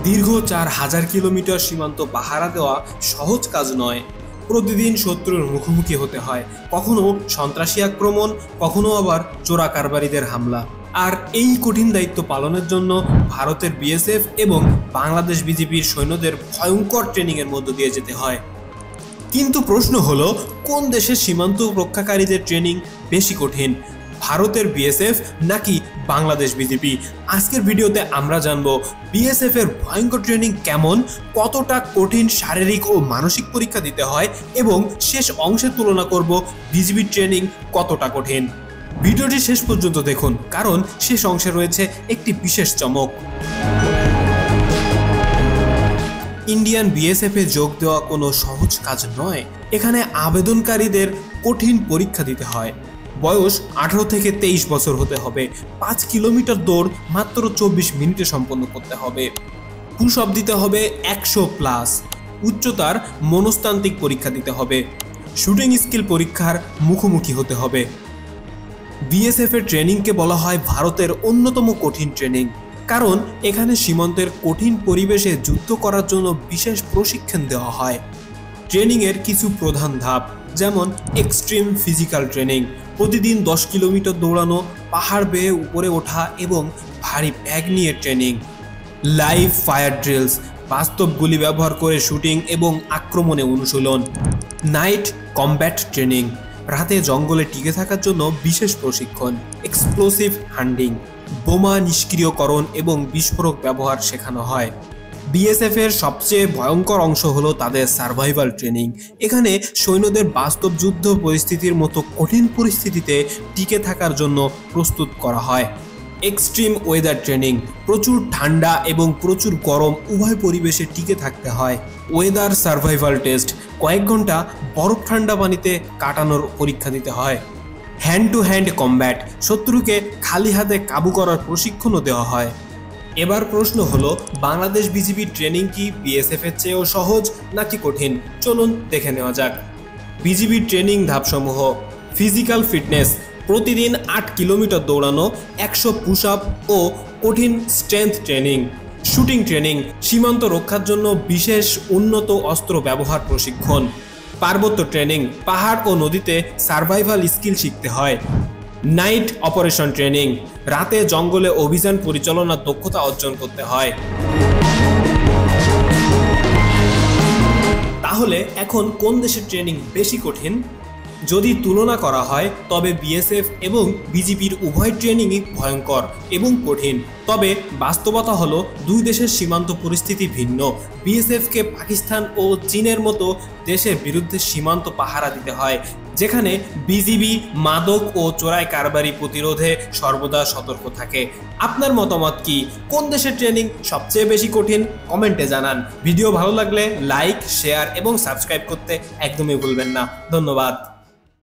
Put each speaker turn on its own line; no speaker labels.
দীর্ঘ ৪,০০০ কিলোমিটার সীমান্ত পাহারা দেওয়া সহজ কাজ নয়। প্রতিদিন শত্রুর মুখোমুখি হতে হয়, কখনো সন্ত্রাসী আক্রমণ, কখনো আবার চোরা কারবারিদের হামলা। আর এই কঠিন দায়িত্ব পালনের জন্য ভারতের বিএসএফ এবং বাংলাদেশ বিজিবির সৈন্যদের ভয়ঙ্কর ট্রেনিংয়ের মধ্য দিয়ে যেতে হয়। কিন্তু প্রশ্ন হলো, কোন দেশের সীমান্ত রক্ষাকারীদের ট্রেনিং বেশি কঠিন, ভারতের বিএসএফ নাকি বাংলাদেশ বিজিবি? আজকের ভিডিওতে আমরা জানবো বিএসএফ এর ভয়ঙ্কর ট্রেনিং কেমন, কতটা কঠিন শারীরিক ও মানসিক পরীক্ষা দিতে হয় এবং শেষ অংশের তুলনা করব বিজিবির ট্রেনিং কতটা কঠিন। ভিডিওটি শেষ পর্যন্ত দেখুন, কারণ শেষ অংশে রয়েছে একটি বিশেষ চমক। ইন্ডিয়ান বিএসএফ এ যোগ দেওয়া কোনো সহজ কাজ নয়। এখানে আবেদনকারীদের কঠিন পরীক্ষা দিতে হয়। বয়স 18 থেকে 23 বছর হতে হবে। 5 কিলোমিটার দৌড় মাত্র 24 মিনিটে সম্পন্ন করতে হবে। পুশ আপ দিতে হবে 100+। উচ্চতার মনস্তান্ত্রিক পরীক্ষা দিতে হবে। শুটিং স্কিল পরীক্ষার মুখোমুখি হতে হবে। বিএসএফ এর ট্রেনিংকে বলা হয় ভারতের অন্যতম কঠিন ট্রেনিং, কারণ এখানে সীমান্তের কঠিন পরিবেশে যুদ্ধ করার জন্য বিশেষ প্রশিক্ষণ দেওয়া হয়। ট্রেনিংয়ের কিছু প্রধান ধাপ, যেমন এক্সট্রিম ফিজিক্যাল ট্রেনিং, প্রতিদিন 10 কিলোমিটার দৌড়ানো, পাহাড় বেয়ে উপরে ওঠা এবং ভারী ব্যাগ নিয়ে ট্রেনিং। লাইভ ফায়ার ড্রিলস, বাস্তব গুলি ব্যবহার করে শুটিং এবং আক্রমণে অনুশীলন। নাইট কমব্যাট ট্রেনিং, রাতে জঙ্গলে টিকে থাকার জন্য বিশেষ প্রশিক্ষণ। এক্সপ্লোসিভ হান্ডিং, বোমা নিষ্ক্রিয়করণ এবং বিস্ফোরক ব্যবহার শেখানো হয়। বিএসএফ এর সবচেয়ে ভয়ঙ্কর অংশ হলো তাদের সার্ভাইভাল ট্রেনিং। এখানে সৈন্যদের বাস্তব যুদ্ধ পরিস্থিতির মতো কঠিন পরিস্থিতিতে টিকে থাকার জন্য প্রস্তুত করা হয়। এক্সট্রিম ওয়েদার ট্রেনিং, প্রচুর ঠান্ডা এবং প্রচুর গরম উভয় পরিবেশে টিকে থাকতে হয়। ওয়েদার সার্ভাইভাল টেস্ট, কয়েক ঘন্টা বরফ ঠান্ডা পানিতে কাটানোর পরীক্ষা দিতে হয়। হ্যান্ড টু হ্যান্ড কমব্যাট, শত্রুকে খালি হাতে কাবু করার প্রশিক্ষণও দেওয়া হয়। এবার প্রশ্ন হলো, বাংলাদেশ বিজিবির ট্রেনিং কি বিএসএফ এর চেয়েও সহজ নাকি কঠিন? চলুন দেখে নেওয়া যাক। বিজিবির ট্রেনিং ধাপসমূহ। ফিজিক্যাল ফিটনেস, প্রতিদিন 8 কিলোমিটার দৌড়ানো, 100 পুশ আপ ও কঠিন স্ট্রেংথ ট্রেনিং। শুটিং ট্রেনিং, সীমান্ত রক্ষার জন্য বিশেষ উন্নত অস্ত্র ব্যবহার প্রশিক্ষণ। পার্বত্য ট্রেনিং, পাহাড় ও নদীতে সার্ভাইভাল স্কিল শিখতে হয়। নাইট অপারেশন ট্রেনিং, রাতে জঙ্গলে অভিযান পরিচালনার দক্ষতা অর্জন করতে হয়। তাহলে এখন কোন দেশের ট্রেনিং বেশি কঠিন? যদি তুলনা করা হয় তবে বিএসএফ এবং বিজিবির উভয় ট্রেনিংই ভয়ঙ্কর এবং কঠিন। তবে বাস্তবতা হলো দুই দেশের সীমান্ত পরিস্থিতি ভিন্ন। বিএসএফকে পাকিস্তান ও চীনের মতো দেশের বিরুদ্ধে সীমান্ত পাহারা দিতে হয়, যেখানে বিজিবি মাদক ও চোরাই কারবারি প্রতিরোধে সর্বদা সতর্ক থাকে। আপনার মতামত কি? কোন দেশের ট্রেনিং সবচেয়ে বেশি কঠিন? কমেন্টে জানান। ভিডিও ভালো লাগলে লাইক, শেয়ার এবং সাবস্ক্রাইব করতে একদমই ভুলবেন না। ধন্যবাদ।